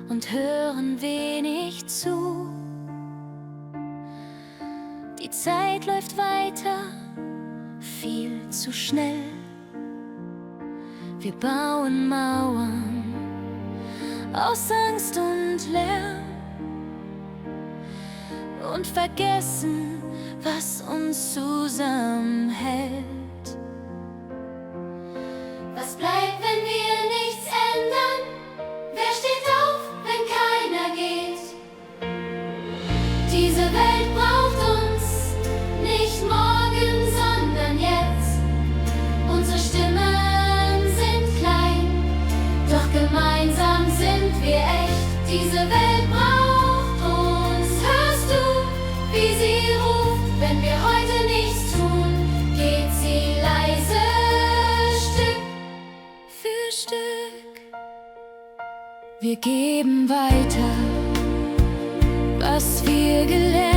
und hören wenig zu. Die Zeit läuft weiter, viel zu schnell. Wir bauen Mauern aus Angst und Lärm und vergessen, was uns zusammenhält. Was bleibt, wenn wir nichts ändern? Wer steht auf, wenn keiner geht? Diese Welt braucht uns nicht morgen, sondern jetzt. Unsere Stimmen sind klein, doch gemeinsam sind wir echt. Diese Welt braucht uns. Hörst du, wie sie ruft? Wenn wir heute nichts tun, geht sie leise Stück für Stück. Wir geben weiter, was wir gelernt